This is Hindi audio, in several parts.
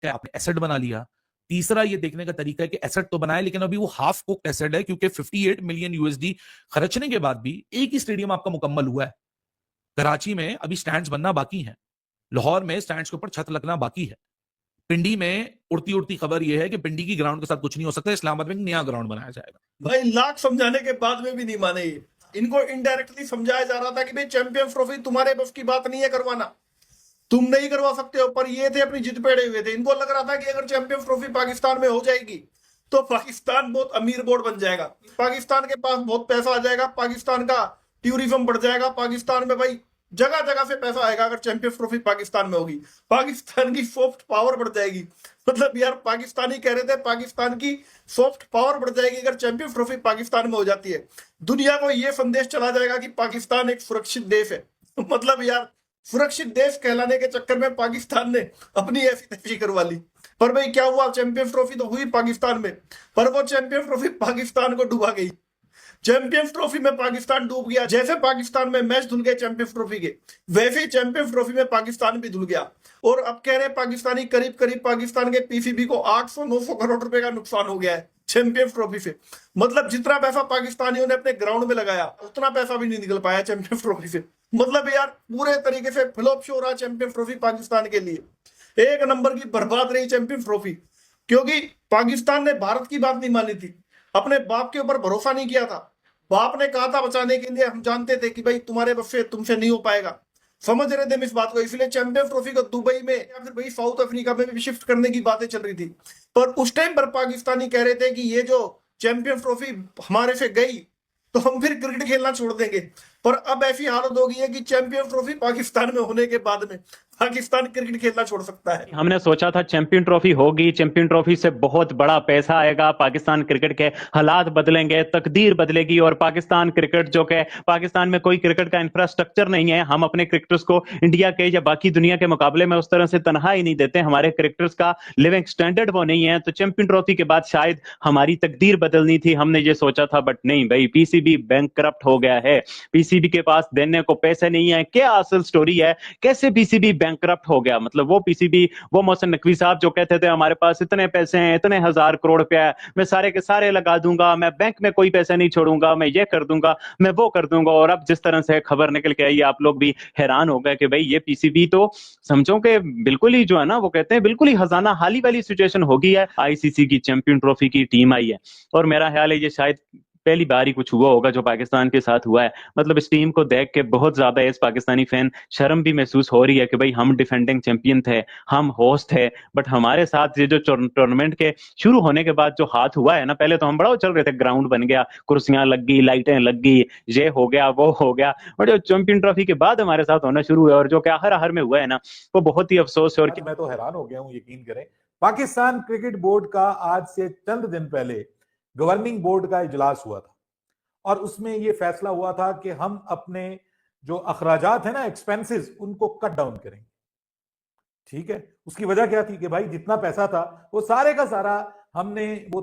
है आपने एसेट बना लिया। तीसरा ये देखने का तरीका है कि एसेट तो बनाया लेकिन अभी वो हाफ कुक एसेट है, क्योंकि 58 मिलियन यूएसडी खर्चने के बाद भी एक ही स्टेडियम आपका मुकम्मल हुआ है। कराची में अभी स्टैंड्स बनना बाकी है, लाहौर में स्टैंड्स के ऊपर छत लगना बाकी है, पिंडी में उड़ती उड़ती खबर यह है कि पिंडी की ग्राउंड के साथ कुछ नहीं हो सकता, इस्लामाबाद में एक नया ग्राउंड बनाया जाएगा। भाई लाख समझाने के बाद में भी नहीं माने ये। इनको इनडायरेक्टली समझाया जा रहा था कि भाई चैंपियंस ट्रॉफी तुम्हारे बस की बात नहीं है करवाना, तुम नहीं करवा सकते हो, पर ये थे अपनी जिद पे अड़े हुए थे। इनको लग रहा था कि अगर चैंपियंस ट्रॉफी पाकिस्तान में हो जाएगी तो पाकिस्तान बहुत अमीर बोर्ड बन जाएगा, पाकिस्तान के पास बहुत पैसा आ जाएगा, पाकिस्तान का टूरिज्म बढ़ जाएगा, पाकिस्तान में भाई जगह जगह से पैसा आएगा अगर चैंपियंस ट्रॉफी पाकिस्तान में होगी, पाकिस्तान की सॉफ्ट पावर बढ़ जाएगी। मतलब यार पाकिस्तानी कह रहे थे पाकिस्तान की सॉफ्ट पावर बढ़ जाएगी अगर चैंपियंस ट्रॉफी पाकिस्तान में हो जाती है। दुनिया को यह संदेश चला जाएगा कि पाकिस्तान एक सुरक्षित देश है। मतलब यार सुरक्षित देश कहलाने के चक्कर में पाकिस्तान ने अपनी ऐसी तैसी करवा ली। पर भाई क्या हुआ, चैंपियंस ट्रॉफी तो हुई पाकिस्तान में, पर वो चैंपियंस ट्रॉफी पाकिस्तान को डुबा गई। चैंपियंस ट्रॉफी में पाकिस्तान डूब गया। जैसे पाकिस्तान में मैच धुल गए चैंपियंस ट्रॉफी के, वैसे ही चैंपियंस ट्रॉफी में पाकिस्तान भी धुल गया। और अब कह रहे हैं पाकिस्तानी करीब करीब पाकिस्तान के पीसीबी को 800-900 करोड़ रुपए का नुकसान हो गया है चैंपियंस ट्रॉफी से। मतलब जितना पैसा पाकिस्तानियों ने अपने ग्राउंड में लगाया उतना पैसा भी नहीं निकल पाया चैंपियंस ट्रॉफी से। मतलब यार पूरे तरीके से फ्लॉप शो रहा चैंपियंस ट्रॉफी पाकिस्तान के लिए। एक नंबर की बर्बाद रही चैंपियंस ट्रॉफी, क्योंकि पाकिस्तान ने भारत की बात नहीं मानी थी, अपने बाप के ऊपर भरोसा नहीं किया था। बाप ने कहा था बचाने के लिए, हम जानते थे कि भाई तुम्हारे बस से तुमसे नहीं हो पाएगा, समझ रहे थे हम इस बात को। इसलिए चैंपियंस ट्रॉफी को दुबई में या फिर भाई साउथ अफ्रीका में भी शिफ्ट करने की बातें चल रही थी। पर उस टाइम पर पाकिस्तानी कह रहे थे कि ये जो चैंपियंस ट्रॉफी हमारे से गई तो हम फिर क्रिकेट खेलना छोड़ देंगे। पर अब ऐसी हालत हो गई है कि चैंपियंस ट्रॉफी पाकिस्तान में होने के बाद में पाकिस्तान क्रिकेट खेलना छोड़ सकता है। हमने सोचा था चैंपियन ट्रॉफी होगी, चैंपियन ट्रॉफी से बहुत बड़ा पैसा आएगा, पाकिस्तान क्रिकेट के हालात बदलेंगे, तकदीर बदलेगी और पाकिस्तान क्रिकेट जो कि पाकिस्तान में कोई क्रिकेट का इंफ्रास्ट्रक्चर नहीं है, हम अपने क्रिकेटर्स को इंडिया के या बाकी दुनिया के मुकाबले में उस तरह से तनख्वाही नहीं देते, हमारे क्रिकेटर्स का लिविंग स्टैंडर्ड वो नहीं है, तो चैंपियन ट्रॉफी के बाद शायद हमारी तकदीर बदलनी थी, हमने ये सोचा था। बट नहीं भाई, पीसीबी बैंकरप्ट हो गया है, पीसीबी के पास देने को पैसे नहीं है। क्या असल स्टोरी है, कैसे पीसीबी बैंकरप्ट हो गया? मतलब वो पीसीबी, वो मोहसिन नकवी साहब जो कहते थे हमारे पास इतने पैसे हैं, इतने 1000 करोड़ रुपया है, मैं सारे के सारे लगा दूंगा, मैं बैंक में कोई पैसे नहीं छोड़ूंगा, मैं ये कर दूंगा, मैं वो कर दूंगा, और अब जिस तरह से खबर निकल के आई आप लोग भी हैरान हो गए कि भाई ये पीसीबी तो समझो कि बिल्कुल ही जो है ना, वो कहते हैं बिल्कुल ही खजाना हाली वाली सिचुएशन हो गई है। आईसीसी की चैंपियन ट्रॉफी की टीम आई है और मेरा ख्याल है ये शायद पहली बार ही कुछ हुआ होगा जो पाकिस्तान के साथ हुआ है। मतलब इस टीम को देख के बहुत ज्यादा इस पाकिस्तानी फैन शर्म भी महसूस हो रही है कि भाई हम डिफेंडिंग चैंपियन थे, हम होस्ट थे, बट हमारे साथ ये जो टूर्नामेंट के शुरू होने के बाद जो हाथ हुआ है ना, पहले तो हम बड़ा चल रहे थे, ग्राउंड बन गया, कुर्सियां लग गई, लाइटें लग गई, ये हो गया वो हो गया, बट जो चैंपियन ट्रॉफी के बाद हमारे साथ होना शुरू हुआ और जो कि आखिर आखिर में हुआ है ना, वो बहुत ही अफसोस है। और मैं तो हैरान हो गया हूं, यकीन करें। पाकिस्तान क्रिकेट बोर्ड का आज से चंद दिन पहले गवर्निंग बोर्ड का इजलास हुआ था और उसमें यह फैसला हुआ था कि हम अपने जो अखराजात है ना, एक्सपेंसेस, उनको कट डाउन करेंगे। ठीक है, उसकी वजह क्या थी कि भाई जितना पैसा था वो सारे का सारा हमने वो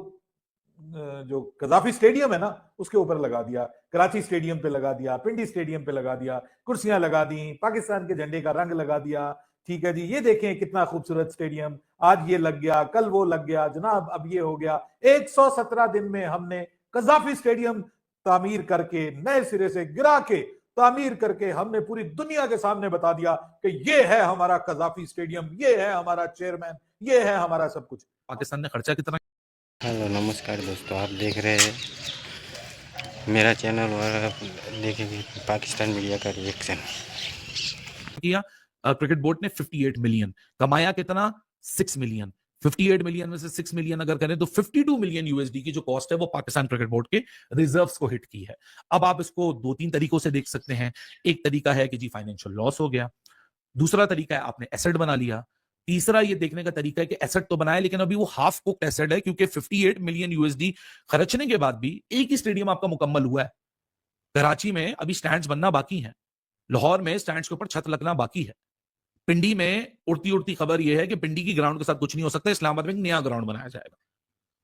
जो कजाफी स्टेडियम है ना उसके ऊपर लगा दिया, कराची स्टेडियम पे लगा दिया, पिंडी स्टेडियम पे लगा दिया, कुर्सियां लगा दी, पाकिस्तान के झंडे का रंग लगा दिया। ठीक है जी, ये देखें कितना खूबसूरत स्टेडियम, आज ये लग गया, कल वो लग गया जनाब, अब ये हो गया। 117 दिन में हमने कजाफी स्टेडियम तामीर करके, नए सिरे से गिरा के तामीर करके हमने पूरी दुनिया के सामने बता दिया कि ये है हमारा कजाफी स्टेडियम, ये है हमारा चेयरमैन, ये है हमारा सब कुछ। पाकिस्तान ने खर्चा कितना हेलो नमस्कार दोस्तों, आप देख रहे हैं मेरा चैनल और आप देखेंगे पाकिस्तान मीडिया का रिएक्शन किया। क्रिकेट बोर्ड ने 58 मिलियन कमाया, कितना 6 मिलियन। 58 मिलियन में से 6 मिलियन अगर करें तो 52 मिलियन यूएसडी की जो कॉस्ट है वो पाकिस्तान क्रिकेट बोर्ड के रिजर्व्स को हिट की है। अब आप इसको 2-3 तरीकों से देख सकते हैं। एक तरीका है कि जी फाइनेंशियल लॉस हो गया, दूसरा तरीका है आपने एसेट बना लिया, तीसरा ये देखने का तरीका है कि एसेट तो बनाया लेकिन अभी वो हाफ कुक्ड एसेट है, क्योंकि 58 मिलियन यूएसडी खर्चने के बाद भी एक ही स्टेडियम आपका मुकम्मल हुआ है। कराची में अभी स्टैंड्स बनना बाकी है, लाहौर में स्टैंड्स के ऊपर छत लगना बाकी है, पिंडी में उड़ती उड़ती खबर यह है कि पिंडी की ग्राउंड के साथ कुछ नहीं हो सकता, इस्लामाबाद में एक नया ग्राउंड बनाया जाएगा,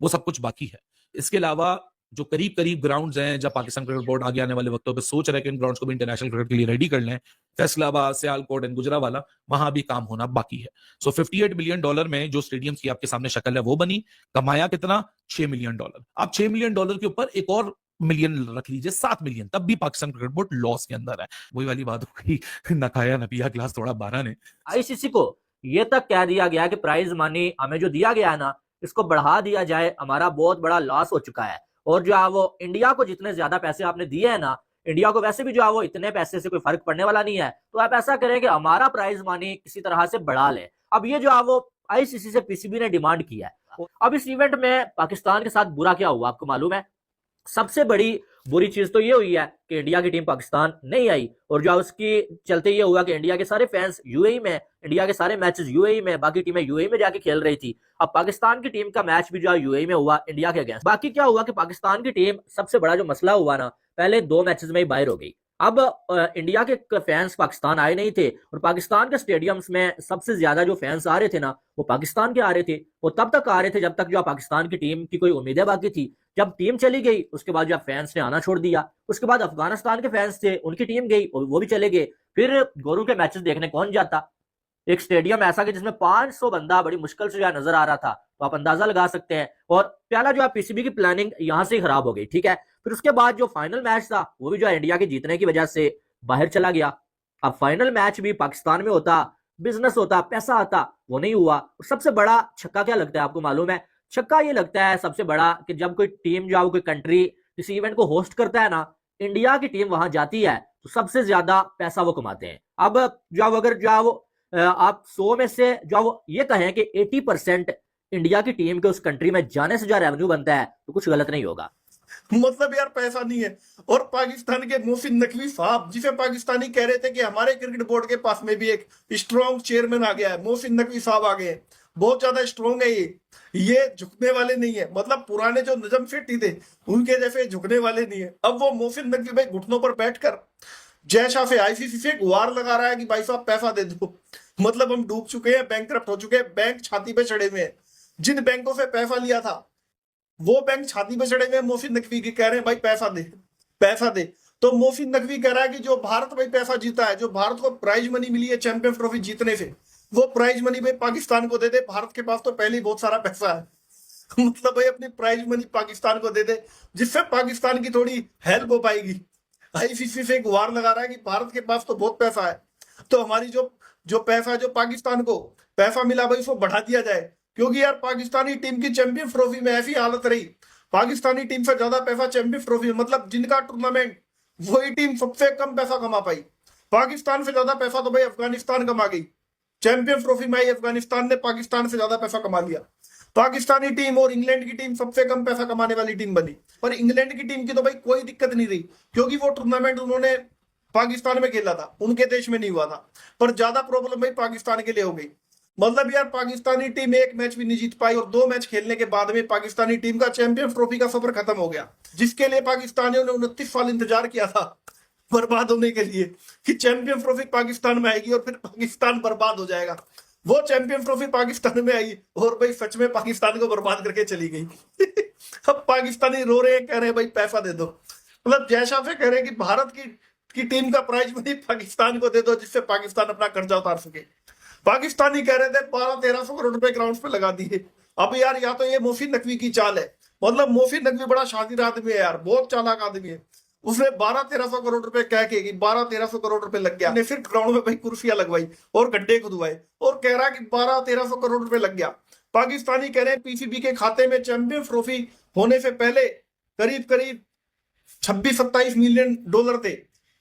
वो सब कुछ बाकी है। इसके अलावा जो करीब करीब ग्राउंड्स हैं, जब पाकिस्तान क्रिकेट बोर्ड आगे आने वाले वक्तों पे सोच रहे हैं कि इन ग्राउंड्स को भी इंटरनेशनल क्रिकेट के लिए रेडी कर लें, फैसलाबाद, सियालकोट एंड गुजरावाला, वहां भी काम होना बाकी है। सो $58 मिलियन में जो स्टेडियम की आपके सामने शक्ल है वो बनी, कमाया कितना? $6 मिलियन। आप $6 मिलियन के ऊपर एक और मिलियन रख लीजिए, $7 मिलियन, तब भी पाकिस्तान क्रिकेट बोर्ड लॉस के अंदर है। वही वाली बात हो गई, न खाया न पिया, ग्लास थोड़ा 12 ने। आईसीसी को ये तक कह दिया गया कि प्राइज मनी हमें जो दिया गया है ना, इसको बढ़ा दिया जाए, हमारा बहुत बड़ा लॉस हो चुका है। और जो है वो इंडिया को जितने ज्यादा पैसे आपने दिए हैं ना, इंडिया को वैसे भी जो है वो इतने पैसे से कोई फर्क पड़ने वाला नहीं है, तो आप ऐसा करें कि हमारा प्राइज मनी किसी तरह से बढ़ा ले। अब ये जो है वो आईसीसी से पीसीबी ने डिमांड किया है। अब इस इवेंट में पाकिस्तान के साथ बुरा क्या हुआ आपको मालूम है? सबसे बड़ी बुरी चीज तो ये हुई है कि इंडिया की टीम पाकिस्तान नहीं आई, और जो उसकी चलते ये हुआ कि इंडिया के सारे फैंस यूएई में, इंडिया के सारे मैचेस यूएई में, बाकी टीमें यूएई में जाके खेल रही थी। अब पाकिस्तान की टीम का मैच भी जो है यूएई में हुआ इंडिया के अगेंस्ट। बाकी क्या हुआ कि पाकिस्तान की टीम, सबसे बड़ा जो मसला हुआ ना, पहले 2 मैचेस में ही बाहर हो गई। अब इंडिया के फैंस पाकिस्तान आए नहीं थे, और पाकिस्तान के स्टेडियम्स में सबसे ज्यादा जो फैंस आ रहे थे ना, वो पाकिस्तान के आ रहे थे। वो तब तक आ रहे थे जब तक जो पाकिस्तान की टीम की कोई उम्मीदें बाकी थी। जब टीम चली गई उसके बाद जो फैंस ने आना छोड़ दिया। उसके बाद अफगानिस्तान के फैंस थे, उनकी टीम गई, वो भी चले गए। फिर गोरू के मैचेस देखने कौन जाता? एक स्टेडियम ऐसा कि जिसमें 500 बंदा बड़ी मुश्किल से जो नजर आ रहा था, तो आप अंदाजा लगा सकते हैं। और पहला जो है पीसीबी की प्लानिंग यहां से ही खराब हो गई, ठीक है। फिर उसके बाद जो फाइनल मैच था वो भी जो है इंडिया के जीतने की वजह से बाहर चला गया। अब फाइनल मैच भी पाकिस्तान में होता, बिजनेस होता, पैसा आता, वो नहीं हुआ। और सबसे बड़ा छक्का क्या लगता है आपको मालूम है? छक्का ये लगता है सबसे बड़ा कि जब कोई टीम जो है कोई कंट्री किसी इवेंट को होस्ट करता है ना, इंडिया की टीम वहां जाती है तो सबसे ज्यादा पैसा वो कमाते हैं। अब जो अगर जो वो आप 100 में से जो वो ये कहें कि 80% इंडिया की टीम के उस कंट्री में जाने से जो रेवेन्यू बनता है, तो कुछ गलत नहीं होगा। मतलब यार पैसा नहीं है। और पाकिस्तान के मोहसिन नकवी साहब, जिसे पाकिस्तानी कह रहे थे कि हमारे क्रिकेट बोर्ड के पास में भी एक स्ट्रॉन्ग चेयरमैन आ गया है, मोहसिन नकवी साहब आ गए हैं, बहुत ज्यादा स्ट्रॉन्ग है ये झुकने वाले नहीं है। मतलब पुराने जो नजम शेट्टी थे उनके जैसे झुकने वाले नहीं है। अब वो मोहसिन नकवी भाई घुटनों पर बैठकर जैसा से आईसीसी से गुहार लगा रहा है कि भाई साहब पैसा दे दो। मतलब हम डूब चुके हैं, बैंकरप्ट हो चुके हैं, बैंक छाती पे चढ़े हुए हैं। जिन बैंकों से पैसा लिया था वो बैंक छाती पे चढ़े हुए हैं, मोहसिन नकवी की कह रहे हैं भाई पैसा दे, पैसा दे। तो मोहसिन नकवी कह रहा है कि जो भारत भाई पैसा जीता है, जो भारत को प्राइज मनी मिली है चैंपियंस ट्रॉफी जीतने से, वो प्राइज मनी भाई पाकिस्तान को दे दे। भारत के पास तो पहले ही बहुत सारा पैसा है। मतलब भाई अपनी प्राइज मनी पाकिस्तान को दे दे, जिससे पाकिस्तान की थोड़ी हेल्प हो पाएगी। आईसीसी से गुहार लगा रहा है कि भारत के पास तो बहुत पैसा है, तो हमारी जो पैसा जो पाकिस्तान को पैसा मिला भाई उसको बढ़ा दिया जाए। क्योंकि यार पाकिस्तानी टीम की चैंपियंस ट्रॉफी में ऐसी हालत रही, पाकिस्तानी टीम से ज्यादा पैसा चैंपियंस ट्रॉफी में, मतलब जिनका टूर्नामेंट वही टीम सबसे कम पैसा कमा पाई। पाकिस्तान से ज्यादा पैसा तो भाई अफगानिस्तान कमा गई। चैंपियंस ट्रॉफी में अफगानिस्तान ने पाकिस्तान से ज्यादा पैसा कमा लिया। पाकिस्तानी टीम और इंग्लैंड की टीम सबसे कम पैसा कमाने वाली टीम बनी। पर इंग्लैंड की टीम की तो भाई कोई दिक्कत नहीं रही, क्योंकि वो टूर्नामेंट उन्होंने पाकिस्तान में खेला था, उनके देश में नहीं हुआ था। पर ज्यादा प्रॉब्लम भाई पाकिस्तान के लिए हो गई। मतलब यार पाकिस्तानी टीम एक मैच भी नहीं जीत पाई, और 2 मैच खेलने के बाद में पाकिस्तानी टीम का चैंपियंस ट्रॉफी का सफर खत्म हो गया, जिसके लिए पाकिस्तानियों ने 29 साल इंतजार किया था बर्बाद होने के लिए कि चैंपियंस ट्रॉफी पाकिस्तान में आएगी और फिर पाकिस्तान बर्बाद हो जाएगा। वो चैंपियंस ट्रॉफी पाकिस्तान में आई और भाई सच में पाकिस्तान को बर्बाद करके चली गई। अब पाकिस्तानी रो रहे हैं, कह रहे हैं भाई पैसा दे दो। मतलब जैसा से कह रहे हैं कि भारत की टीम का प्राइज मनी पाकिस्तान को दे दो, जिससे पाकिस्तान अपना कर्जा उतार सके। पाकिस्तानी कह रहे थे 1200-1300 करोड़ रुपए ग्राउंड पे लगा दिए। अब यार या तो ये मोहसिन नकवी की चाल है, मतलब मोहसिन नकवी बड़ा शातिर आदमी है यार, बहुत चालाक आदमी है। उसने 1200-1300 करोड़ रुपए कह के 1200-1300 करोड़ रुपए लग गया, ने फिर ग्राउंड में भाई कुर्सियां लगवाई और गड्ढे खुदवाए और कह रहा है कि 1200-1300 करोड़ रुपए लग गया। पाकिस्तानी कह रहे हैं पीसीबी के खाते में चैंपियंस ट्रॉफी होने से पहले करीब करीब 26-27 मिलियन डॉलर थे,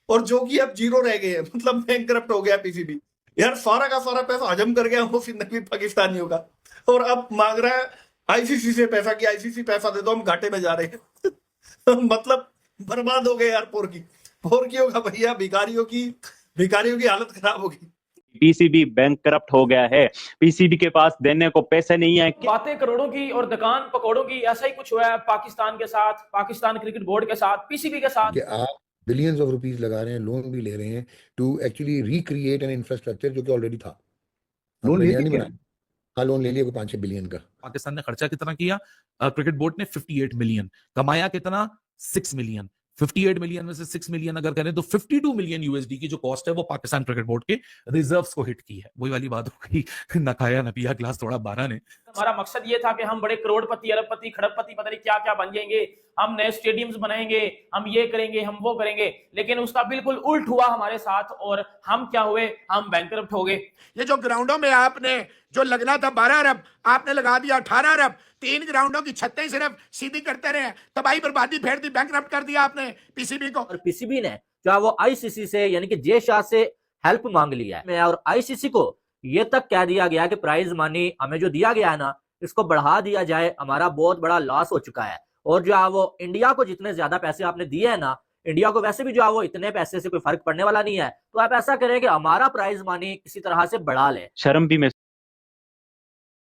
और जो कि अब जीरो रह गए हैं। मतलब बैंकरप्ट हो गया पीसीबी। यार सारा का सारा पैसा हजम कर गया मोहसिन नकवी पाकिस्तानियों का, और अब मांग रहा है आईसीसी से पैसा कि आईसीसी पैसा दे दो, हम घाटे में जा रहे हैं। मतलब बर्बाद हो गए यार। पोर की होगा भैया, भिखारियों की हालत खराब होगी। पीसीबी बैंक करप्ट हो गया है, पीसीबी के पास देने को पैसे नहीं है। बातें करोड़ों की और दुकान पकौड़ों की, ऐसा ही कुछ हुआ है पाकिस्तान के साथ, पाकिस्तान क्रिकेट बोर्ड के साथ, पीसीबी के साथ। कि आप बिलियंस ऑफ रुपीस लगा रहे हैं, लोन भी ले रहे हैं to actually recreate an infrastructure जो कि ऑलरेडी था। लोन आपने लेके नया नहीं क्या? बनाया। हाँ लोन ले लिया कोई 5-6 बिलियन का। पाकिस्तान ने खर्चा कितना किया? क्रिकेट बोर्ड ने 58 मिलियन, कमाया कितना? 6 मिलियन। 58 मिलियन में से 6 मिलियन अगर करें तो 52 मिलियन यूएसडी की जो कॉस्ट है वो पाकिस्तान क्रिकेट बोर्ड के रिजर्व्स को हिट की है। वही वाली बात हो गई, न खाया न पिया, ग्लास थोड़ा 12 ने। हमारा मकसद ये था कि हम बड़े करोड़पति, अरबपति, खरबपति, पता नहीं क्या क्या बन जाएंगे, हम नए स्टेडियम्स बनाएंगे, हम ये करेंगे, हम वो करेंगे, लेकिन उसका बिल्कुल उल्ट हुआ हमारे साथ। और हम क्या हुए? हम बैंकरप्ट हो गए। ये जो ग्राउंडों में आपने जो लगना था 12 अरब, आपने लगा दिया 18 अरब। 3 ग्राउंडों की छतें सिर्फ सीधी करते रहे, तबाही बर्बादी फेर दी, बैंकरप्ट कर दिया आपने पीसीबी को। और पीसीबी ने जो है वो आईसीसी से यानी कि जे शाह से हेल्प मांग लिया है, और आईसीसी को ये तक कह दिया गया कि प्राइज मनी हमें जो दिया गया है ना, इसको बढ़ा दिया जाए, हमारा बहुत बड़ा लॉस हो चुका है। और जो है वो इंडिया को जितने ज्यादा पैसे आपने दिए हैं ना, इंडिया को वैसे भी जो है वो इतने पैसे से कोई फर्क पड़ने वाला नहीं है, तो आप ऐसा करें कि हमारा प्राइज मनी किसी तरह से बढ़ा ले। शर्म भी